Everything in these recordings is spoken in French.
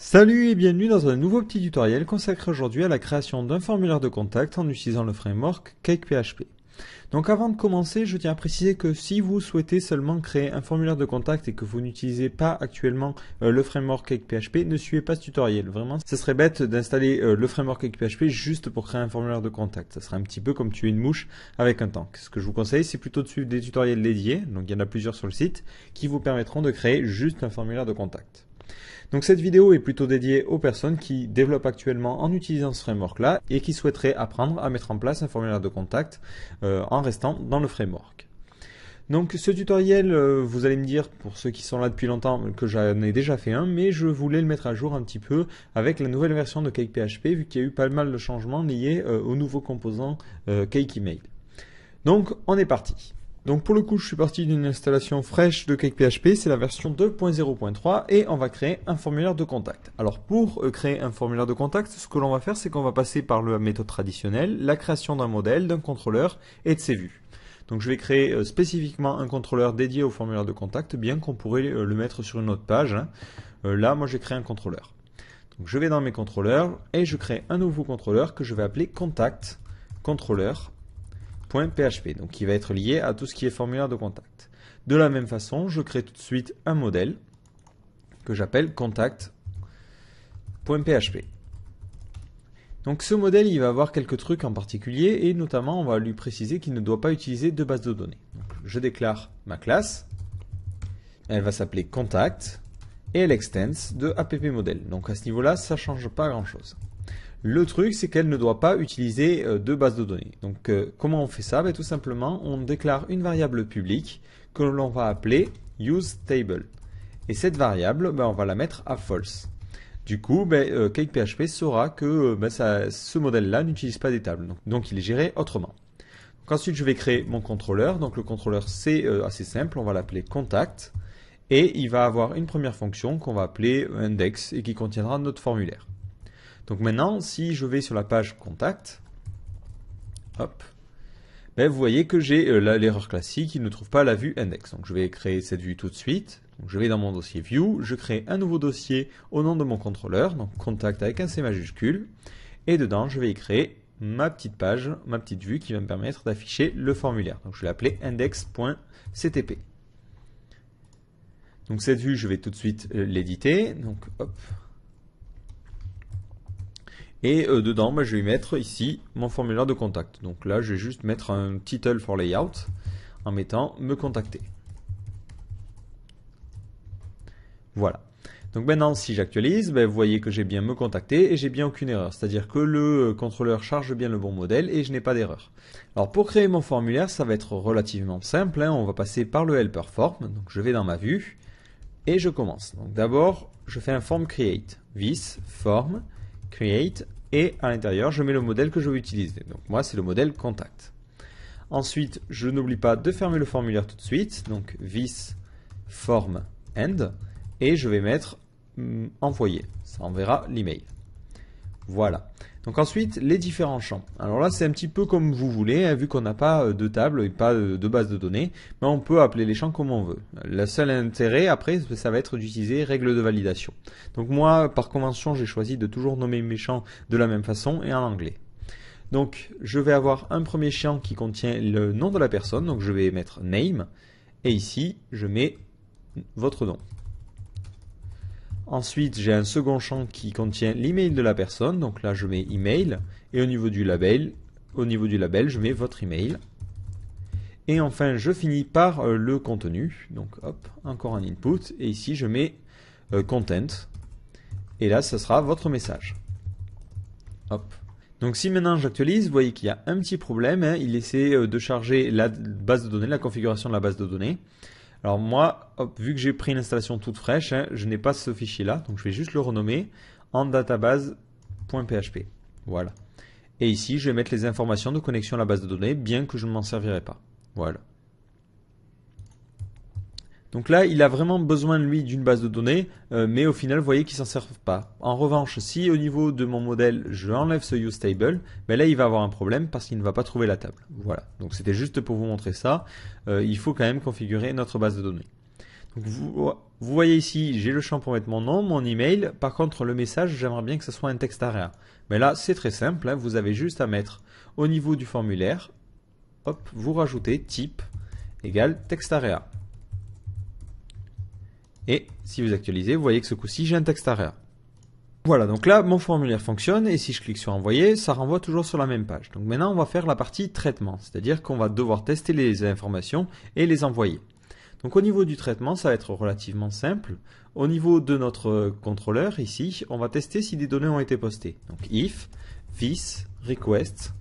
Salut et bienvenue dans un nouveau petit tutoriel consacré aujourd'hui à la création d'un formulaire de contact en utilisant le framework CakePHP. Donc avant de commencer, je tiens à préciser que si vous souhaitez seulement créer un formulaire de contact et que vous n'utilisez pas actuellement le framework CakePHP, ne suivez pas ce tutoriel. Vraiment, ce serait bête d'installer le framework CakePHP juste pour créer un formulaire de contact. Ça serait un petit peu comme tuer une mouche avec un tank. Ce que je vous conseille, c'est plutôt de suivre des tutoriels dédiés, donc il y en a plusieurs sur le site, qui vous permettront de créer juste un formulaire de contact. Donc cette vidéo est plutôt dédiée aux personnes qui développent actuellement en utilisant ce framework-là et qui souhaiteraient apprendre à mettre en place un formulaire de contact en restant dans le framework. Donc ce tutoriel, vous allez me dire, pour ceux qui sont là depuis longtemps, que j'en ai déjà fait un, mais je voulais le mettre à jour un petit peu avec la nouvelle version de CakePHP, vu qu'il y a eu pas mal de changements liés au nouveau composant Cake Email. Donc on est parti. Donc pour le coup, je suis parti d'une installation fraîche de CakePHP, c'est la version 2.0.3 et on va créer un formulaire de contact. Alors pour créer un formulaire de contact, ce que l'on va faire, c'est qu'on va passer par la méthode traditionnelle, la création d'un modèle, d'un contrôleur et de ses vues. Donc je vais créer spécifiquement un contrôleur dédié au formulaire de contact, bien qu'on pourrait le mettre sur une autre page. Là, moi j'ai créé un contrôleur. Donc je vais dans mes contrôleurs et je crée un nouveau contrôleur que je vais appeler contact contrôleur. .php, donc qui va être lié à tout ce qui est formulaire de contact. De la même façon, je crée tout de suite un modèle que j'appelle contact.php. Donc ce modèle, il va avoir quelques trucs en particulier et notamment on va lui préciser qu'il ne doit pas utiliser de base de données. Donc, je déclare ma classe, elle va s'appeler contact et elle extends de appmodel. Donc à ce niveau-là, ça ne change pas grand-chose. Le truc, c'est qu'elle ne doit pas utiliser de base de données. Donc, comment on fait ça? Tout simplement, on déclare une variable publique que l'on va appeler useTable. Et cette variable, on va la mettre à false. Du coup, CakePHP saura que ce modèle-là n'utilise pas des tables. Donc, il est géré autrement. Donc, ensuite, je vais créer mon contrôleur. Donc, le contrôleur, c'est assez simple. On va l'appeler contact. Et il va avoir une première fonction qu'on va appeler index et qui contiendra notre formulaire. Donc maintenant, si je vais sur la page contact, hop, vous voyez que j'ai l'erreur classique, il ne trouve pas la vue index. Donc je vais créer cette vue tout de suite. Donc je vais dans mon dossier view, je crée un nouveau dossier au nom de mon contrôleur, donc contact avec un C majuscule. Et dedans, je vais y créer ma petite page, ma petite vue qui va me permettre d'afficher le formulaire. Donc je vais l'appeler index.ctp. Donc cette vue, je vais tout de suite l'éditer. Donc hop. Et dedans, je vais mettre ici mon formulaire de contact. Donc là, je vais juste mettre un title for layout en mettant me contacter. Voilà. Donc maintenant, si j'actualise, vous voyez que j'ai bien me contacter et j'ai bien aucune erreur. C'est-à-dire que le contrôleur charge bien le bon modèle et je n'ai pas d'erreur. Alors pour créer mon formulaire, ça va être relativement simple. On va passer par le helper form. Donc je vais dans ma vue et je commence. Donc d'abord, je fais un form create. This form create et à l'intérieur je mets le modèle que je veux utiliser. Donc moi c'est le modèle contact. Ensuite je n'oublie pas de fermer le formulaire tout de suite. Donc this form end et je vais mettre envoyer. Ça enverra l'email. Voilà. Donc ensuite les différents champs. Alors là c'est un petit peu comme vous voulez, vu qu'on n'a pas de table et pas de base de données, mais on peut appeler les champs comme on veut. Le seul intérêt après ça va être d'utiliser règle de validation. Donc moi par convention j'ai choisi de toujours nommer mes champs de la même façon et en anglais. Donc je vais avoir un premier champ qui contient le nom de la personne, donc je vais mettre name et ici je mets votre nom. Ensuite, j'ai un second champ qui contient l'email de la personne. Donc là, je mets email. Et au niveau du label, je mets votre email. Et enfin, je finis par le contenu. Donc hop, encore un input. Et ici, je mets content. Et là, ce sera votre message. Hop. Donc si maintenant j'actualise, vous voyez qu'il y a un petit problème. Il essaie de charger la base de données, la configuration de la base de données. Alors moi, hop, vu que j'ai pris une installation toute fraîche, je n'ai pas ce fichier-là, donc je vais juste le renommer en database.php. Voilà. Et ici, je vais mettre les informations de connexion à la base de données, bien que je ne m'en servirai pas. Voilà. Donc là, il a vraiment besoin, lui, d'une base de données, mais au final, vous voyez qu'il ne s'en sert pas. En revanche, si au niveau de mon modèle, je enlève ce useTable, là, il va avoir un problème parce qu'il ne va pas trouver la table. Voilà. Donc c'était juste pour vous montrer ça. Il faut quand même configurer notre base de données. Donc vous voyez ici, j'ai le champ pour mettre mon nom, mon email. Par contre, le message, j'aimerais bien que ce soit un texte AREA. Mais là, c'est très simple, hein, vous avez juste à mettre au niveau du formulaire, hop, vous rajoutez type égale texte AREA. Et si vous actualisez, vous voyez que ce coup-ci, j'ai un texte AREA. Voilà, donc là, mon formulaire fonctionne et si je clique sur envoyer, ça renvoie toujours sur la même page. Donc maintenant, on va faire la partie traitement, c'est-à-dire qu'on va devoir tester les informations et les envoyer. Donc au niveau du traitement, ça va être relativement simple. Au niveau de notre contrôleur, ici, on va tester si des données ont été postées. Donc if, this, request,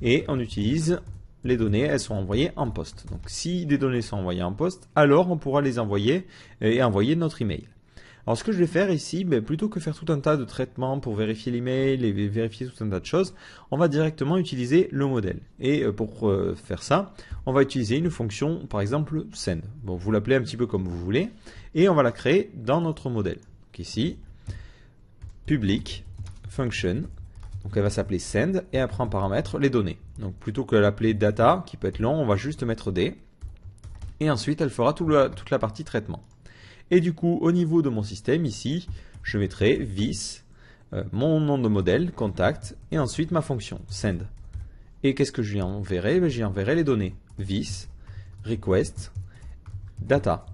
et on utilise les données, elles sont envoyées en poste. Donc si des données sont envoyées en poste, alors on pourra les envoyer et envoyer notre email. Alors ce que je vais faire ici, plutôt que faire tout un tas de traitements pour vérifier l'email et vérifier tout un tas de choses, on va directement utiliser le modèle. Et pour faire ça, on va utiliser une fonction, par exemple send. Bon, vous l'appelez un petit peu comme vous voulez, et on va la créer dans notre modèle. Donc ici, public function, donc elle va s'appeler send et elle prend en paramètre les données. Donc plutôt que l'appeler data, qui peut être long, on va juste mettre d, et ensuite elle fera toute la partie traitement. Et du coup, au niveau de mon système, ici, je mettrai this, mon nom de modèle, contact, et ensuite ma fonction, send. Et qu'est-ce que je lui enverrai? J'y enverrai les données, this, request, data.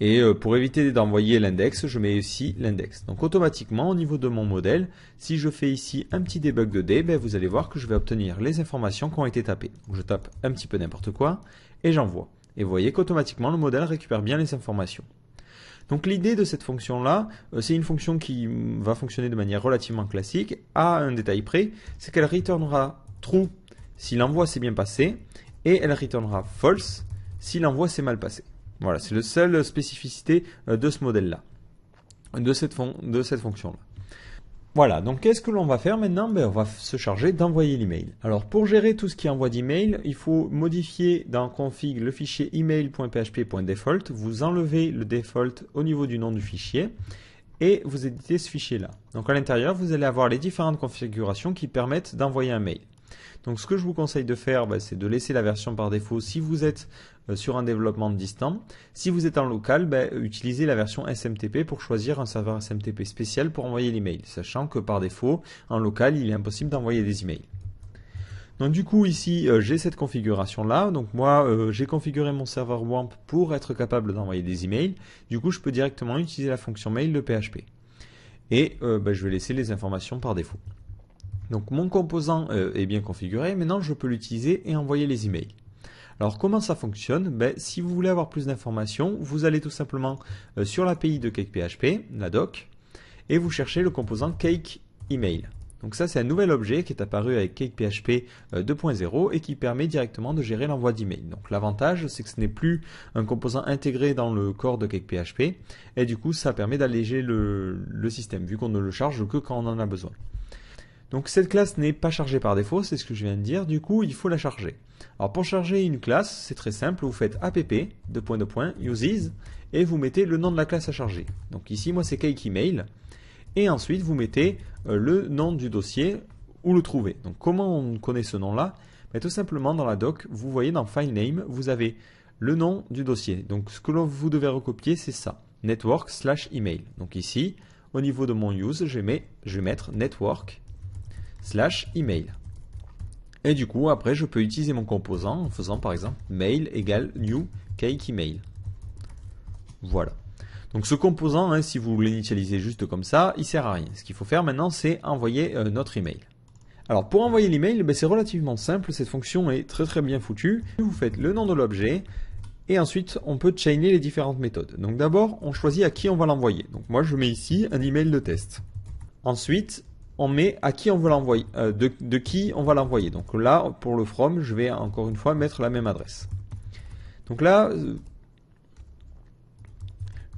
Et pour éviter d'envoyer l'index, je mets ici l'index. Donc automatiquement, au niveau de mon modèle, si je fais ici un petit debug de D, vous allez voir que je vais obtenir les informations qui ont été tapées. Donc je tape un petit peu n'importe quoi, et j'envoie. Et vous voyez qu'automatiquement, le modèle récupère bien les informations. Donc l'idée de cette fonction-là, c'est une fonction qui va fonctionner de manière relativement classique, à un détail près, c'est qu'elle returnera true si l'envoi s'est bien passé, et elle returnera false si l'envoi s'est mal passé. Voilà, c'est la seule spécificité de ce modèle-là, de cette fonction-là. Voilà, donc qu'est-ce que l'on va faire maintenant? On va se charger d'envoyer l'email. Alors pour gérer tout ce qui envoie d'email, il faut modifier dans config le fichier email.php.default, vous enlevez le default au niveau du nom du fichier et vous éditez ce fichier-là. Donc à l'intérieur, vous allez avoir les différentes configurations qui permettent d'envoyer un mail. Donc ce que je vous conseille de faire, c'est de laisser la version par défaut si vous êtes sur un développement distant. Si vous êtes en local, utilisez la version SMTP pour choisir un serveur SMTP spécial pour envoyer l'email, sachant que par défaut, en local, il est impossible d'envoyer des emails. Donc du coup ici j'ai cette configuration là, donc moi j'ai configuré mon serveur WAMP pour être capable d'envoyer des emails. Du coup je peux directement utiliser la fonction mail de PHP. Et je vais laisser les informations par défaut. Donc mon composant est bien configuré, maintenant je peux l'utiliser et envoyer les emails. Alors comment ça fonctionne? Si vous voulez avoir plus d'informations, vous allez tout simplement sur l'API de CakePHP, la doc, et vous cherchez le composant Cake Email. Donc ça c'est un nouvel objet qui est apparu avec CakePHP 2.0 et qui permet directement de gérer l'envoi d'email. Donc l'avantage c'est que ce n'est plus un composant intégré dans le corps de CakePHP et du coup ça permet d'alléger le système vu qu'on ne le charge que quand on en a besoin. Donc cette classe n'est pas chargée par défaut, c'est ce que je viens de dire, du coup il faut la charger. Alors pour charger une classe, c'est très simple, vous faites app, uses, et vous mettez le nom de la classe à charger. Donc ici moi c'est Cake Email, et ensuite vous mettez le nom du dossier où le trouver. Donc comment on connaît ce nom-là? Tout simplement dans la doc, vous voyez dans File Name, vous avez le nom du dossier. Donc ce que vous devez recopier c'est ça, network/email. Donc ici, au niveau de mon use, je vais mettre network/email. Et du coup, après, je peux utiliser mon composant en faisant par exemple mail égale new cake email. Voilà. Donc ce composant, si vous l'initialisez juste comme ça, il sert à rien. Ce qu'il faut faire maintenant, c'est envoyer notre email. Alors pour envoyer l'email, c'est relativement simple. Cette fonction est très bien foutue. Vous faites le nom de l'objet et ensuite on peut chainer les différentes méthodes. Donc d'abord, on choisit à qui on va l'envoyer. Donc moi, je mets ici un email de test. Ensuite, on met à qui on veut l'envoyer, de qui on va l'envoyer. Donc là, pour le from, je vais encore une fois mettre la même adresse. Donc là,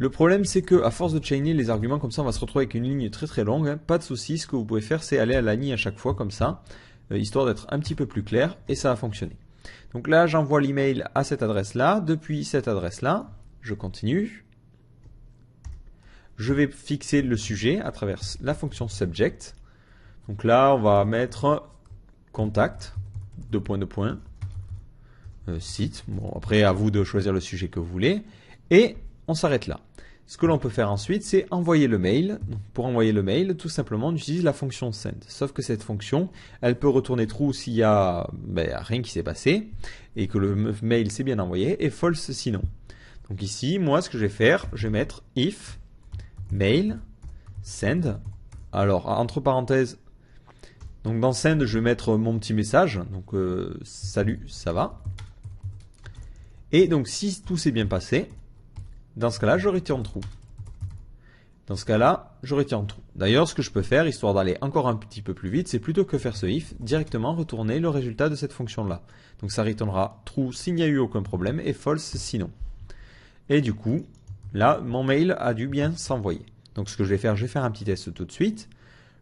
le problème c'est que à force de chainer les arguments comme ça, on va se retrouver avec une ligne très longue. Pas de souci, ce que vous pouvez faire, c'est aller à la ligne à chaque fois comme ça, histoire d'être un petit peu plus clair, et ça va fonctionner. Donc là, j'envoie l'email à cette adresse-là. Depuis cette adresse-là, je continue. Je vais fixer le sujet à travers la fonction subject. Donc là, on va mettre contact, site. Bon, après, à vous de choisir le sujet que vous voulez. Et on s'arrête là. Ce que l'on peut faire ensuite, c'est envoyer le mail. Donc, pour envoyer le mail, tout simplement, on utilise la fonction send. Sauf que cette fonction, elle peut retourner true s'il y a rien qui s'est passé et que le mail s'est bien envoyé, et false sinon. Donc ici, moi, ce que je vais faire, je vais mettre if mail send. Alors, entre parenthèses, donc dans send, je vais mettre mon petit message. Donc, salut, ça va. Et donc, si tout s'est bien passé, dans ce cas-là, je retourne true. Dans ce cas-là, je retourne true. D'ailleurs, ce que je peux faire, histoire d'aller encore un petit peu plus vite, c'est plutôt que faire ce if, directement retourner le résultat de cette fonction-là. Donc ça retournera true s'il n'y a eu aucun problème et false sinon. Et du coup, là, mon mail a dû bien s'envoyer. Donc ce que je vais faire un petit test tout de suite.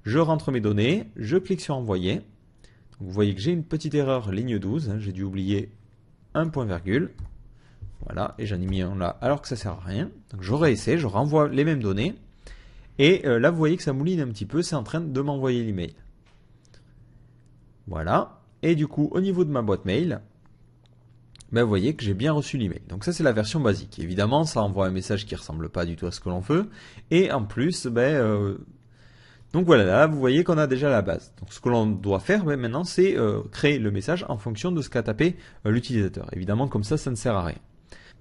Je rentre mes données, je clique sur envoyer. Donc, vous voyez que j'ai une petite erreur ligne 12, j'ai dû oublier un point virgule. Voilà, et j'en ai mis un là alors que ça sert à rien. Donc je réessaie, je renvoie les mêmes données. Et là, vous voyez que ça mouline un petit peu, c'est en train de m'envoyer l'email. Voilà. Et du coup, au niveau de ma boîte mail, vous voyez que j'ai bien reçu l'email. Donc ça, c'est la version basique. Évidemment, ça envoie un message qui ne ressemble pas du tout à ce que l'on veut. Et en plus, donc voilà, là, vous voyez qu'on a déjà la base. Donc ce que l'on doit faire maintenant, c'est créer le message en fonction de ce qu'a tapé l'utilisateur. Évidemment, comme ça ne sert à rien.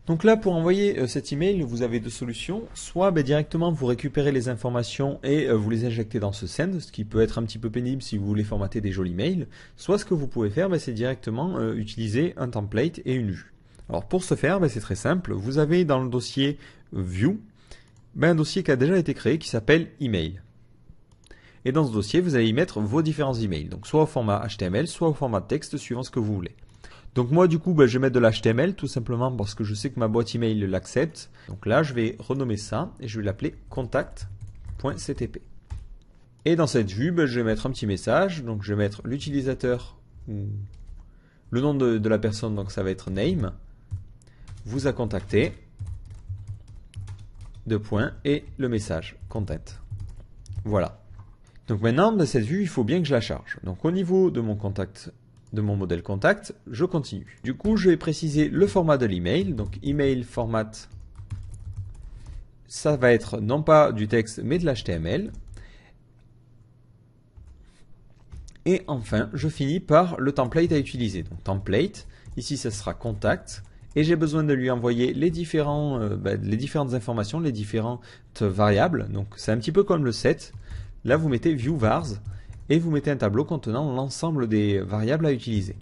Donc là, pour envoyer cet email, vous avez deux solutions. Soit directement vous récupérez les informations et vous les injectez dans ce send, ce qui peut être un petit peu pénible si vous voulez formater des jolis mails. Soit ce que vous pouvez faire, c'est directement utiliser un template et une vue. Alors pour ce faire, c'est très simple. Vous avez dans le dossier View, un dossier qui a déjà été créé qui s'appelle Email. Et dans ce dossier, vous allez y mettre vos différents emails. Donc soit au format HTML, soit au format texte, suivant ce que vous voulez. Donc moi du coup je vais mettre de l'HTML tout simplement parce que je sais que ma boîte email l'accepte. Donc là je vais renommer ça et je vais l'appeler contact.ctp. Et dans cette vue je vais mettre un petit message. Donc je vais mettre l'utilisateur ou le nom de la personne, donc ça va être name, vous a contacté, deux points, et le message content. Voilà. Donc maintenant dans cette vue il faut bien que je la charge. Donc au niveau de mon contact, de mon modèle contact, je continue. Du coup, je vais préciser le format de l'email. Donc, email format, ça va être non pas du texte, mais de l'HTML. Et enfin, je finis par le template à utiliser. Donc, template, ici, ça sera contact. Et j'ai besoin de lui envoyer les différentes informations, les différentes variables. Donc, c'est un petit peu comme le set. Là, vous mettez view vars. Et vous mettez un tableau contenant l'ensemble des variables à utiliser.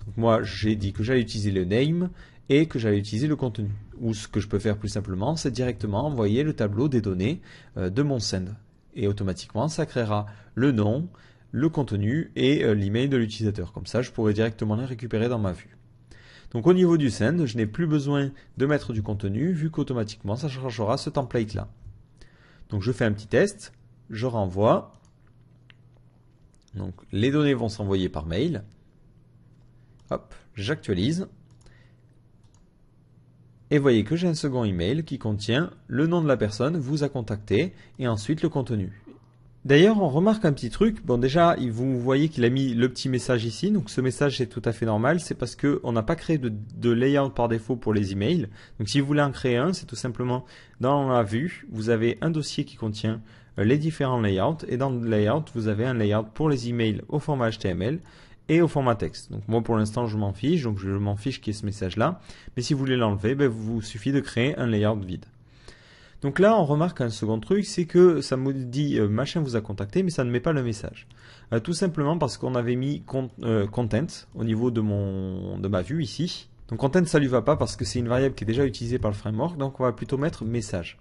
Donc moi, j'ai dit que j'allais utiliser le name et que j'allais utiliser le contenu. Ou ce que je peux faire plus simplement, c'est directement envoyer le tableau des données de mon send. Et automatiquement, ça créera le nom, le contenu et l'email de l'utilisateur. Comme ça, je pourrai directement les récupérer dans ma vue. Donc au niveau du send, je n'ai plus besoin de mettre du contenu vu qu'automatiquement, ça chargera ce template-là. Donc je fais un petit test, je renvoie. Donc les données vont s'envoyer par mail. Hop, j'actualise. Et voyez que j'ai un second email qui contient le nom de la personne, vous a contacté, et ensuite le contenu. D'ailleurs, on remarque un petit truc. Bon, déjà, vous voyez qu'il a mis le petit message ici. Donc ce message, c'est tout à fait normal. C'est parce qu'on n'a pas créé de layout par défaut pour les emails. Donc si vous voulez en créer un, c'est tout simplement dans la vue, vous avez un dossier qui contient les différents layouts, et dans le layout vous avez un layout pour les emails au format HTML et au format texte. Donc moi pour l'instant je m'en fiche, donc je m'en fiche qu'il y ait ce message là, mais si vous voulez l'enlever, vous suffit de créer un layout vide. Donc là on remarque un second truc, c'est que ça me dit machin vous a contacté, mais ça ne met pas le message. Tout simplement parce qu'on avait mis content au niveau de ma vue ici. Donc content ça lui va pas parce que c'est une variable qui est déjà utilisée par le framework, donc on va plutôt mettre message.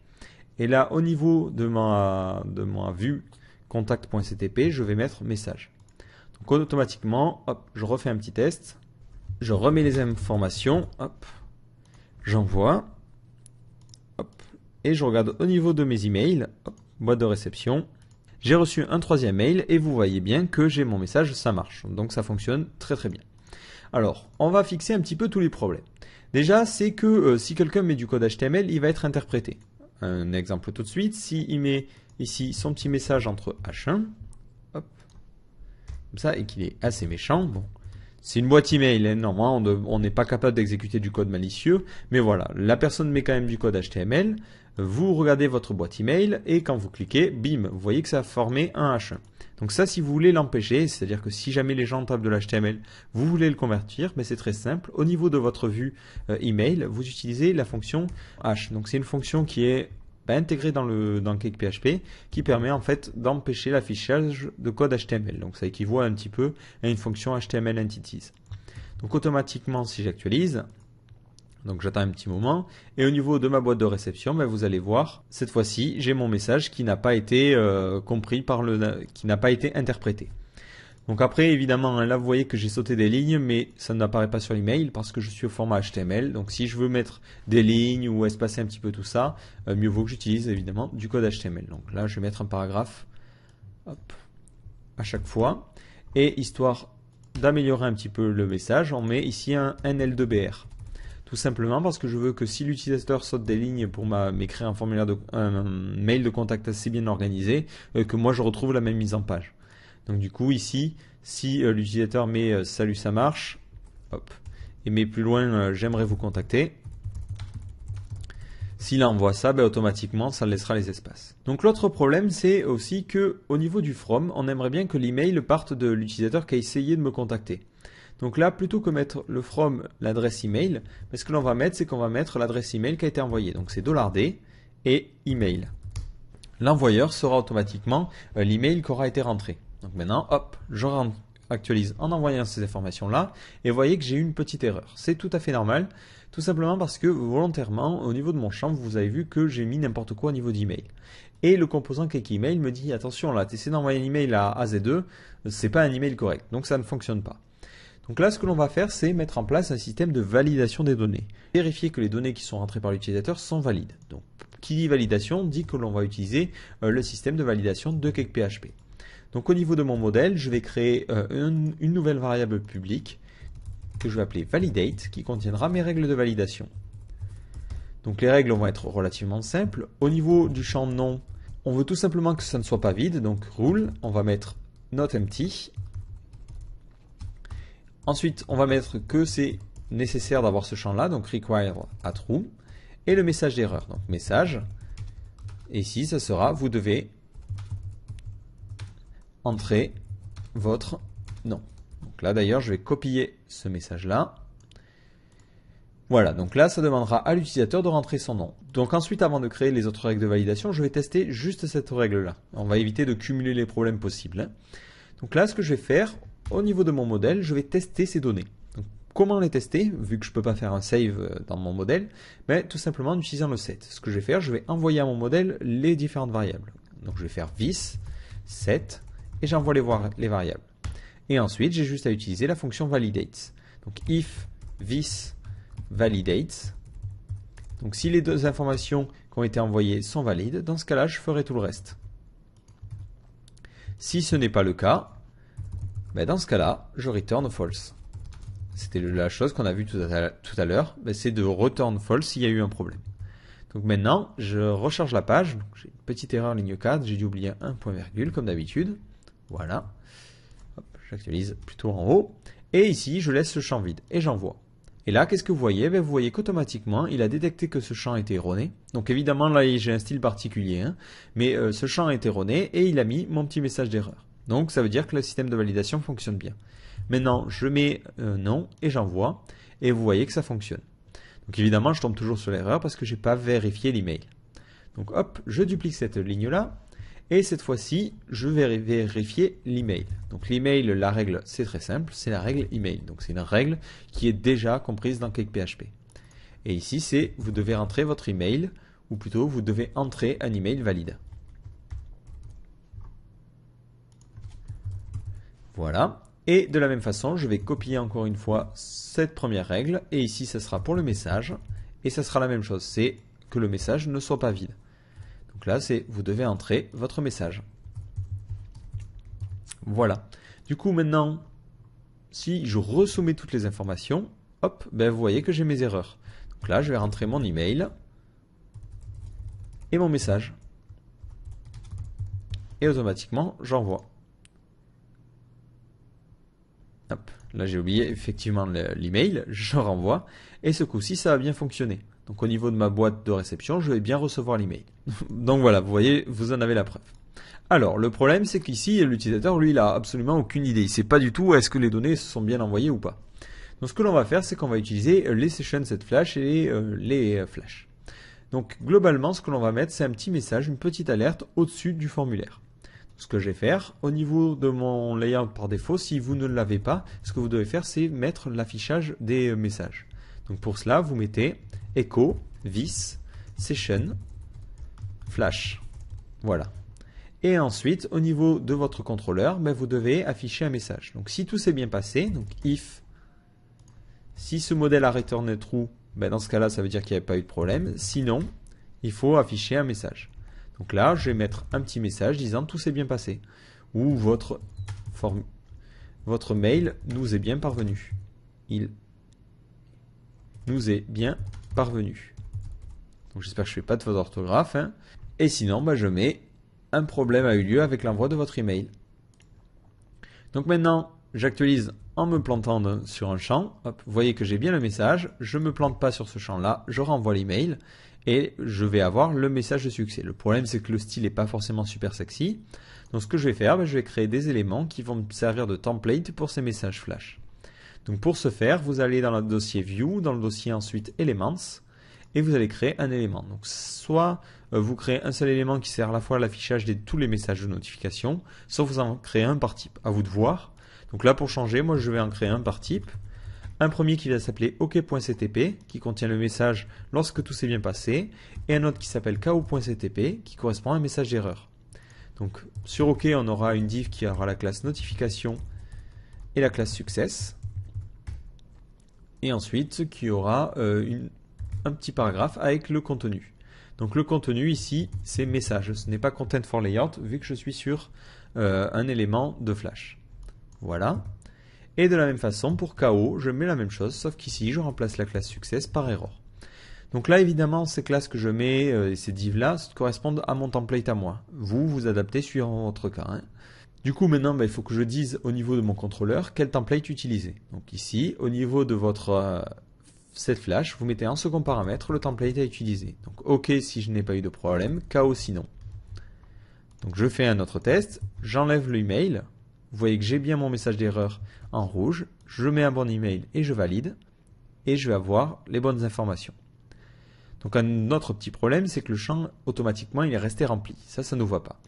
Et là, au niveau de ma vue contact.ctp, je vais mettre message. Donc automatiquement, hop, je refais un petit test. Je remets les informations. Hop, j'envoie. Hop, et je regarde au niveau de mes emails. Hop, boîte de réception. J'ai reçu un troisième mail et vous voyez bien que j'ai mon message, ça marche. Donc ça fonctionne très très bien. Alors, on va fixer un petit peu tous les problèmes. Déjà, c'est que si quelqu'un met du code HTML, il va être interprété. Un exemple tout de suite, s'il met ici son petit message entre H1, hop, comme ça, et qu'il est assez méchant, bon, C'est une boîte email, hein. Normalement on n'est pas capable d'exécuter du code malicieux, mais voilà, la personne met quand même du code HTML, vous regardez votre boîte email et quand vous cliquez, bim, vous voyez que ça a formé un H1. Donc ça, si vous voulez l'empêcher, c'est-à-dire que si jamais les gens tapent de l'HTML, vous voulez le convertir, mais c'est très simple. Au niveau de votre vue email, vous utilisez la fonction H. Donc c'est une fonction qui est intégrée dans CakePHP qui permet en fait d'empêcher l'affichage de code HTML. Donc ça équivaut un petit peu à une fonction HTML entities. Donc automatiquement, si j'actualise, donc j'attends un petit moment, et au niveau de ma boîte de réception, vous allez voir, cette fois-ci, j'ai mon message qui n'a pas été compris qui n'a pas été interprété. Donc après, évidemment, là vous voyez que j'ai sauté des lignes, mais ça n'apparaît pas sur l'email parce que je suis au format HTML. Donc si je veux mettre des lignes ou espacer un petit peu tout ça, mieux vaut que j'utilise évidemment du code HTML. Donc là, je vais mettre un paragraphe, hop, à chaque fois, et histoire d'améliorer un petit peu le message, on met ici un NL2BR. Tout simplement parce que je veux que si l'utilisateur saute des lignes pour m'écrire un mail de contact assez bien organisé, que moi je retrouve la même mise en page. Donc du coup ici, si l'utilisateur met salut ça marche, hop, et met plus loin j'aimerais vous contacter, s'il envoie ça, automatiquement ça laissera les espaces. Donc l'autre problème c'est aussi que au niveau du from, on aimerait bien que l'email parte de l'utilisateur qui a essayé de me contacter. Donc là, plutôt que mettre le from, l'adresse email, ce que l'on va mettre, c'est qu'on va mettre l'adresse email qui a été envoyée. Donc c'est $D et email. L'envoyeur sera automatiquement l'email qui aura été rentré. Donc maintenant, hop, je actualise en envoyant ces informations-là et vous voyez que j'ai eu une petite erreur. C'est tout à fait normal, tout simplement parce que volontairement, au niveau de mon champ, vous avez vu que j'ai mis n'importe quoi au niveau d'email. Et le composant CakeEmail me dit, attention là, tu essaies d'envoyer un email à AZ2, c'est pas un email correct, donc ça ne fonctionne pas. Donc là, ce que l'on va faire, c'est mettre en place un système de validation des données. Vérifier que les données qui sont rentrées par l'utilisateur sont valides. Donc, qui dit validation dit que l'on va utiliser le système de validation de CakePHP. Donc au niveau de mon modèle, je vais créer une nouvelle variable publique que je vais appeler validate, qui contiendra mes règles de validation. Donc les règles vont être relativement simples. Au niveau du champ nom, on veut tout simplement que ça ne soit pas vide. Donc rule, on va mettre not empty. Ensuite, on va mettre que c'est nécessaire d'avoir ce champ-là, donc require à true, et le message d'erreur, donc message. Et ici, ça sera, vous devez entrer votre nom. Donc là, d'ailleurs, je vais copier ce message-là. Voilà, donc là, ça demandera à l'utilisateur de rentrer son nom. Donc ensuite, avant de créer les autres règles de validation, je vais tester juste cette règle-là. On va éviter de cumuler les problèmes possibles. Donc là, ce que je vais faire, au niveau de mon modèle, je vais tester ces données. Donc, comment les tester, vu que je ne peux pas faire un save dans mon modèle? Tout simplement en utilisant le set. Ce que je vais faire, je vais envoyer à mon modèle les différentes variables. Donc je vais faire this, set, et j'envoie les variables. Et ensuite, j'ai juste à utiliser la fonction validate. Donc if this validates, donc si les deux informations qui ont été envoyées sont valides, dans ce cas-là, je ferai tout le reste. Si ce n'est pas le cas, dans ce cas-là, je return false. C'était la chose qu'on a vue tout à l'heure, c'est de return false s'il y a eu un problème. Donc maintenant, je recharge la page. J'ai une petite erreur ligne 4, j'ai dû oublier un point virgule comme d'habitude. Voilà. J'actualise plutôt en haut. Et ici, je laisse ce champ vide et j'envoie. Et là, qu'est-ce que vous voyez? Vous voyez qu'automatiquement, il a détecté que ce champ était erroné. Donc évidemment, là, j'ai un style particulier, mais ce champ est erroné et il a mis mon petit message d'erreur. Donc ça veut dire que le système de validation fonctionne bien. Maintenant, je mets non et j'envoie et vous voyez que ça fonctionne. Donc évidemment, je tombe toujours sur l'erreur parce que je n'ai pas vérifié l'email. Donc hop, je duplique cette ligne-là et cette fois-ci, je vais vérifier l'email. Donc l'email, la règle, c'est très simple, c'est la règle email. Donc c'est une règle qui est déjà comprise dans CakePHP. Et ici, c'est vous devez rentrer votre email ou plutôt vous devez entrer un email valide. Voilà. Et de la même façon, je vais copier encore une fois cette première règle. Et ici, ça sera pour le message. Et ça sera la même chose. C'est que le message ne soit pas vide. Donc là, c'est vous devez entrer votre message. Voilà. Du coup, maintenant, si je ressoumets toutes les informations, hop, vous voyez que j'ai mes erreurs. Donc là, je vais rentrer mon email et mon message. Et automatiquement, j'envoie. Hop, là j'ai oublié effectivement l'email, je renvoie, et ce coup-ci ça va bien fonctionner. Donc au niveau de ma boîte de réception, je vais bien recevoir l'email. Donc voilà, vous voyez, vous en avez la preuve. Alors le problème c'est qu'ici l'utilisateur lui il a absolument aucune idée, il ne sait pas du tout est-ce que les données se sont bien envoyées ou pas. Donc ce que l'on va faire c'est qu'on va utiliser les session set flash et les flash. Donc globalement ce que l'on va mettre c'est un petit message, une petite alerte au-dessus du formulaire. Ce que je vais faire, au niveau de mon layout par défaut, si vous ne l'avez pas, ce que vous devez faire, c'est mettre l'affichage des messages. Donc pour cela, vous mettez echo, vis, session, flash. Voilà. Et ensuite, au niveau de votre contrôleur, vous devez afficher un message. Donc si tout s'est bien passé, donc if, si ce modèle a returné true, dans ce cas-là, ça veut dire qu'il n'y avait pas eu de problème. Sinon, il faut afficher un message. Donc là, je vais mettre un petit message disant tout s'est bien passé. Ou votre mail nous est bien parvenu. Il nous est bien parvenu. Donc j'espère que je ne fais pas de faute d'orthographe. Et sinon, je mets un problème a eu lieu avec l'envoi de votre email. Donc maintenant, j'actualise en me plantant sur un champ. Hop, vous voyez que j'ai bien le message. Je ne me plante pas sur ce champ-là. Je renvoie l'email. Et je vais avoir le message de succès. Le problème, c'est que le style n'est pas forcément super sexy. Donc ce que je vais faire, je vais créer des éléments qui vont me servir de template pour ces messages flash. Donc pour ce faire, vous allez dans le dossier View, dans le dossier ensuite Elements, et vous allez créer un élément. Donc soit vous créez un seul élément qui sert à la fois à l'affichage de tous les messages de notification, soit vous en créez un par type. À vous de voir. Donc là pour changer, moi je vais en créer un par type. Un premier qui va s'appeler ok.ctp, qui contient le message lorsque tout s'est bien passé, et un autre qui s'appelle ko.ctp, qui correspond à un message d'erreur. Donc sur ok, on aura une div qui aura la classe notification et la classe success, et ensuite qui aura un petit paragraphe avec le contenu. Donc le contenu ici, c'est message, ce n'est pas content for layout, vu que je suis sur un élément de flash. Voilà. Et de la même façon, pour KO, je mets la même chose, sauf qu'ici, je remplace la classe success par error. Donc là, évidemment, ces classes que je mets, et ces divs-là, correspondent à mon template à moi. Vous, vous adaptez suivant votre cas. Du coup, maintenant, il faut que je dise au niveau de mon contrôleur quel template utiliser. Donc ici, au niveau de votre set flash, vous mettez en second paramètre le template à utiliser. Donc OK si je n'ai pas eu de problème, KO sinon. Donc je fais un autre test, j'enlève l'email. Vous voyez que j'ai bien mon message d'erreur en rouge, je mets un bon email et je valide, et je vais avoir les bonnes informations. Donc un autre petit problème, c'est que le champ, automatiquement, il est resté rempli. Ça ne nous voit pas.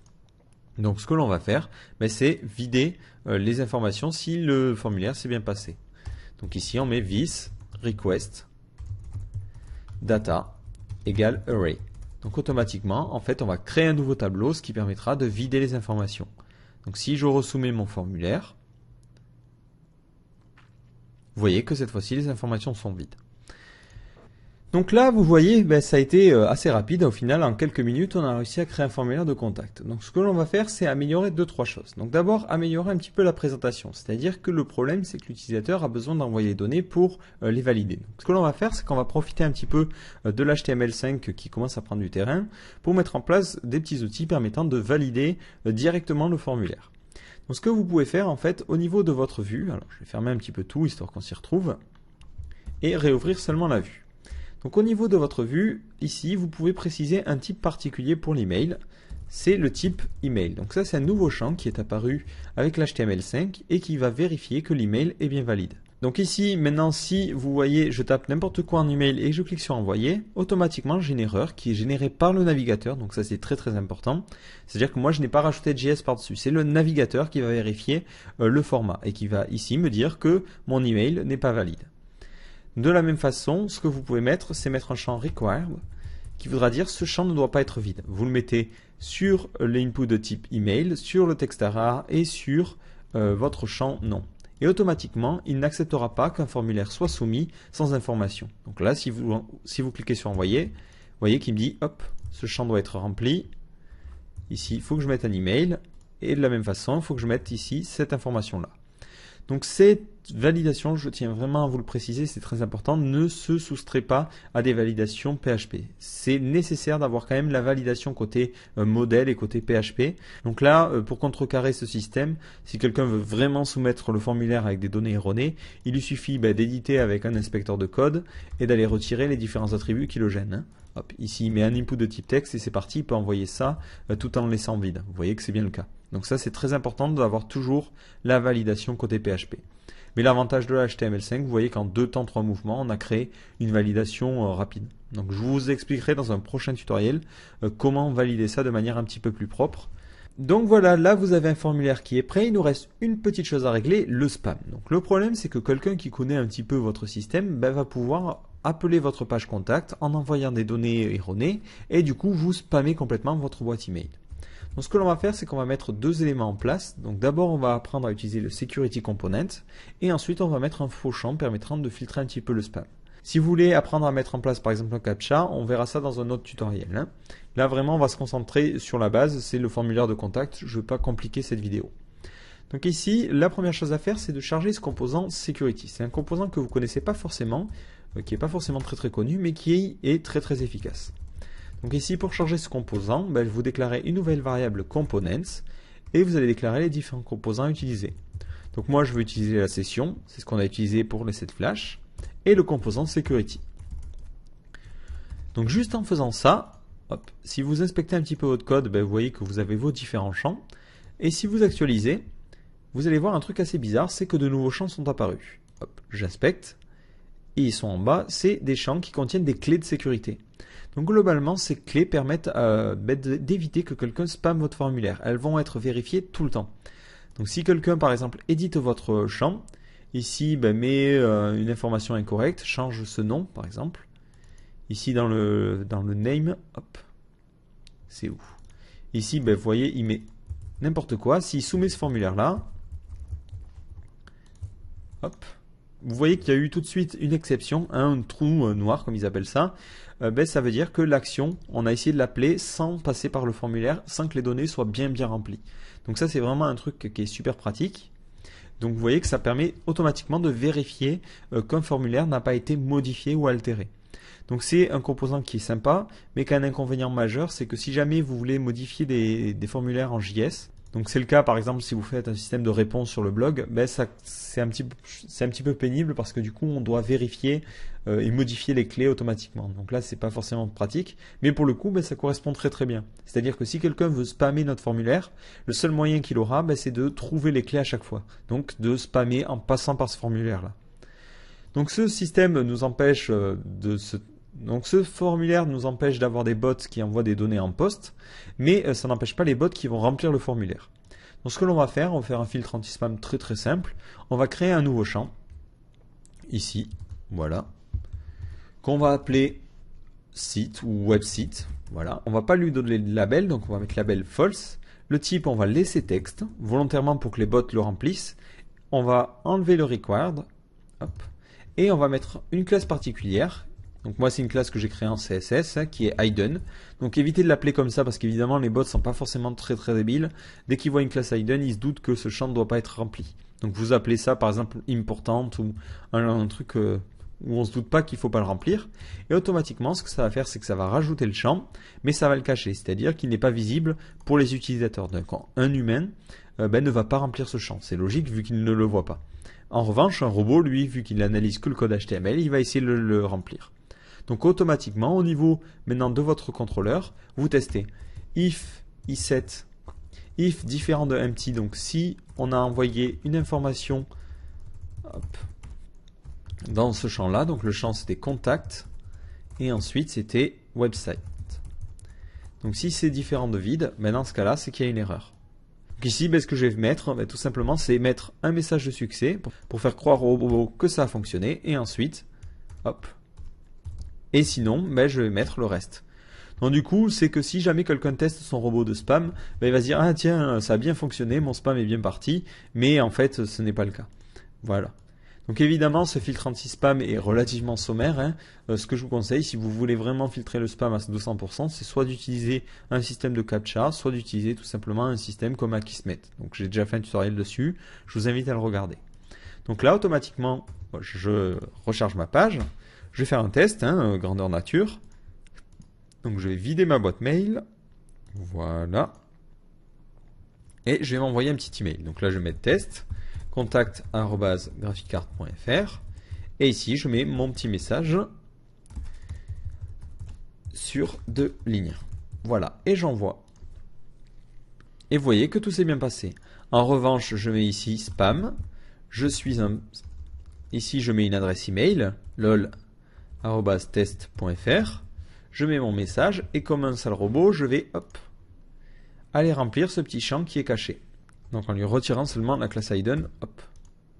Donc ce que l'on va faire, c'est vider les informations si le formulaire s'est bien passé. Donc ici, on met this request data égale array. Donc automatiquement, en fait, on va créer un nouveau tableau, ce qui permettra de vider les informations. Donc si je resoumets mon formulaire, vous voyez que cette fois-ci les informations sont vides. Donc là, vous voyez, ça a été assez rapide. Au final, en quelques minutes, on a réussi à créer un formulaire de contact. Donc ce que l'on va faire, c'est améliorer 2-3 choses. Donc d'abord, améliorer un petit peu la présentation. C'est-à-dire que le problème, c'est que l'utilisateur a besoin d'envoyer les données pour les valider. Donc ce que l'on va faire, c'est qu'on va profiter un petit peu de l'HTML5 qui commence à prendre du terrain pour mettre en place des petits outils permettant de valider directement le formulaire. Donc ce que vous pouvez faire, en fait, au niveau de votre vue, alors je vais fermer un petit peu tout, histoire qu'on s'y retrouve, et réouvrir seulement la vue. Donc au niveau de votre vue, ici, vous pouvez préciser un type particulier pour l'email. C'est le type email. Donc ça, c'est un nouveau champ qui est apparu avec l'HTML5 et qui va vérifier que l'email est bien valide. Donc ici, maintenant, si vous voyez, je tape n'importe quoi en email et je clique sur envoyer, automatiquement, j'ai une erreur qui est générée par le navigateur. Donc ça, c'est très très important. C'est-à-dire que moi, je n'ai pas rajouté de JS par-dessus. C'est le navigateur qui va vérifier le format et qui va ici me dire que mon email n'est pas valide. De la même façon, ce que vous pouvez mettre, c'est mettre un champ required qui voudra dire ce champ ne doit pas être vide. Vous le mettez sur l'input de type email, sur le texte rare et sur votre champ non. Et automatiquement, il n'acceptera pas qu'un formulaire soit soumis sans information. Donc là, si vous cliquez sur envoyer, vous voyez qu'il me dit hop, ce champ doit être rempli. Ici, il faut que je mette un email et de la même façon, il faut que je mette ici cette information-là. Donc c'est validation, je tiens vraiment à vous le préciser, c'est très important, ne se soustrait pas à des validations PHP. C'est nécessaire d'avoir quand même la validation côté modèle et côté PHP. Donc là, pour contrecarrer ce système, si quelqu'un veut vraiment soumettre le formulaire avec des données erronées, il lui suffit d'éditer avec un inspecteur de code et d'aller retirer les différents attributs qui le gênent. Hop, ici, il met un input de type texte et c'est parti, il peut envoyer ça tout en le laissant vide. Vous voyez que c'est bien le cas. Donc ça, c'est très important d'avoir toujours la validation côté PHP. Mais l'avantage de HTML5, vous voyez qu'en 2 temps 3 mouvements, on a créé une validation rapide. Donc je vous expliquerai dans un prochain tutoriel comment valider ça de manière un petit peu plus propre. Donc voilà, là vous avez un formulaire qui est prêt, il nous reste une petite chose à régler, le spam. Donc le problème c'est que quelqu'un qui connaît un petit peu votre système va pouvoir appeler votre page contact en envoyant des données erronées et du coup vous spammez complètement votre boîte email. Donc ce que l'on va faire c'est qu'on va mettre 2 éléments en place. Donc d'abord on va apprendre à utiliser le security component et ensuite on va mettre un faux champ permettant de filtrer un petit peu le spam. Si vous voulez apprendre à mettre en place par exemple un CAPTCHA, on verra ça dans un autre tutoriel. Là vraiment on va se concentrer sur la base, c'est le formulaire de contact, je ne veux pas compliquer cette vidéo. Donc ici, la première chose à faire c'est de charger ce composant security. C'est un composant que vous ne connaissez pas forcément, qui n'est pas forcément très connu, mais qui est très efficace. Donc ici pour charger ce composant, vous déclarez une nouvelle variable components et vous allez déclarer les différents composants utilisés. Donc moi je veux utiliser la session, c'est ce qu'on a utilisé pour les sets flash, et le composant security. Donc juste en faisant ça, hop, si vous inspectez un petit peu votre code, vous voyez que vous avez vos différents champs. Et si vous actualisez, vous allez voir un truc assez bizarre, c'est que de nouveaux champs sont apparus. Hop, j'inspecte, et ils sont en bas, c'est des champs qui contiennent des clés de sécurité. Donc globalement, ces clés permettent d'éviter que quelqu'un spamme votre formulaire. Elles vont être vérifiées tout le temps. Donc si quelqu'un par exemple édite votre champ, ici met une information incorrecte, change ce nom par exemple. Ici dans le name, hop, c'est où? Ici, vous voyez, il met n'importe quoi. S'il soumet ce formulaire là, hop, vous voyez qu'il y a eu tout de suite une exception, un trou noir comme ils appellent ça. Ça veut dire que l'action, on a essayé de l'appeler sans passer par le formulaire, sans que les données soient bien remplies. Donc ça c'est vraiment un truc qui est super pratique. Donc vous voyez que ça permet automatiquement de vérifier qu'un formulaire n'a pas été modifié ou altéré. Donc c'est un composant qui est sympa, mais qui a un inconvénient majeur, c'est que si jamais vous voulez modifier des formulaires en JS, donc c'est le cas par exemple si vous faites un système de réponse sur le blog, c'est un petit peu pénible parce que du coup on doit vérifier et modifier les clés automatiquement. Donc là c'est pas forcément pratique, mais pour le coup ça correspond très bien. C'est-à-dire que si quelqu'un veut spammer notre formulaire, le seul moyen qu'il aura c'est de trouver les clés à chaque fois. Donc de spammer en passant par ce formulaire là. Donc ce système nous empêche Donc ce formulaire nous empêche d'avoir des bots qui envoient des données en poste, mais ça n'empêche pas les bots qui vont remplir le formulaire. Donc ce que l'on va faire, on va faire un filtre anti-spam très simple. On va créer un nouveau champ, ici, voilà, qu'on va appeler site ou website. Voilà. On ne va pas lui donner de label, donc on va mettre label false. Le type, on va laisser texte, volontairement pour que les bots le remplissent. On va enlever le required, hop, et on va mettre une classe particulière. Donc moi c'est une classe que j'ai créée en CSS qui est hidden. Donc évitez de l'appeler comme ça parce qu'évidemment les bots sont pas forcément très débiles. Dès qu'ils voient une classe hidden, ils se doutent que ce champ ne doit pas être rempli. Donc vous appelez ça par exemple important ou un truc où on se doute pas qu'il faut pas le remplir. Et automatiquement ce que ça va faire c'est que ça va rajouter le champ, mais ça va le cacher. C'est-à-dire qu'il n'est pas visible pour les utilisateurs. Donc un humain ne va pas remplir ce champ. C'est logique vu qu'il ne le voit pas. En revanche un robot lui vu qu'il n'analyse que le code HTML, il va essayer de le remplir. Donc automatiquement, au niveau maintenant de votre contrôleur, vous testez if set, if différent de empty. Donc si on a envoyé une information dans ce champ-là, donc le champ c'était contact et ensuite c'était website. Donc si c'est différent de vide, dans ce cas-là, c'est qu'il y a une erreur. Donc ici, ce que je vais mettre, tout simplement, c'est mettre un message de succès pour faire croire au robot que ça a fonctionné et ensuite, hop. Et sinon, je vais mettre le reste. Donc du coup, c'est que si jamais quelqu'un teste son robot de spam, il va se dire, ah tiens, ça a bien fonctionné, mon spam est bien parti, mais en fait, ce n'est pas le cas. Voilà. Donc évidemment, ce filtre anti-spam est relativement sommaire. Ce que je vous conseille, si vous voulez vraiment filtrer le spam à 200%, c'est soit d'utiliser un système de CAPTCHA, soit d'utiliser tout simplement un système comme Akismet. Donc j'ai déjà fait un tutoriel dessus, je vous invite à le regarder. Donc là, automatiquement, je recharge ma page. Je vais faire un test, grandeur nature. Donc je vais vider ma boîte mail. Voilà. Et je vais m'envoyer un petit email. Donc là, je vais mettre test, contact@graphicart.fr. Et ici, je mets mon petit message sur 2 lignes. Voilà. Et j'envoie. Et vous voyez que tout s'est bien passé. En revanche, je mets ici spam. Ici, je mets une adresse email, lol@test.fr. Je mets mon message et comme un sale robot, je vais aller remplir ce petit champ qui est caché. Donc en lui retirant seulement la classe hidden,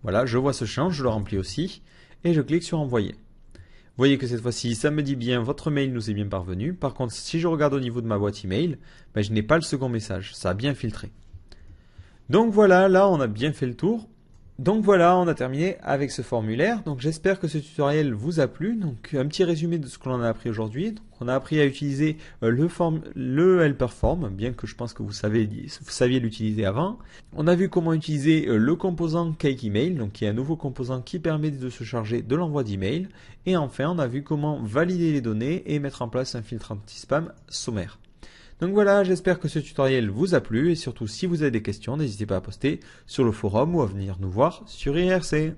Voilà, je vois ce champ, je le remplis aussi et je clique sur envoyer. Vous voyez que cette fois-ci, ça me dit bien votre mail nous est bien parvenu. Par contre, si je regarde au niveau de ma boîte email, je n'ai pas le second message, ça a bien filtré. Donc voilà, là on a bien fait le tour. Donc voilà, on a terminé avec ce formulaire. Donc j'espère que ce tutoriel vous a plu. Donc un petit résumé de ce que l'on a appris aujourd'hui. Donc, on a appris à utiliser le helper form, bien que je pense que vous saviez l'utiliser avant. On a vu comment utiliser le composant cake email, donc qui est un nouveau composant qui permet de se charger de l'envoi d'email. Et enfin, on a vu comment valider les données et mettre en place un filtre anti-spam sommaire. Donc voilà, j'espère que ce tutoriel vous a plu et surtout si vous avez des questions, n'hésitez pas à poster sur le forum ou à venir nous voir sur IRC.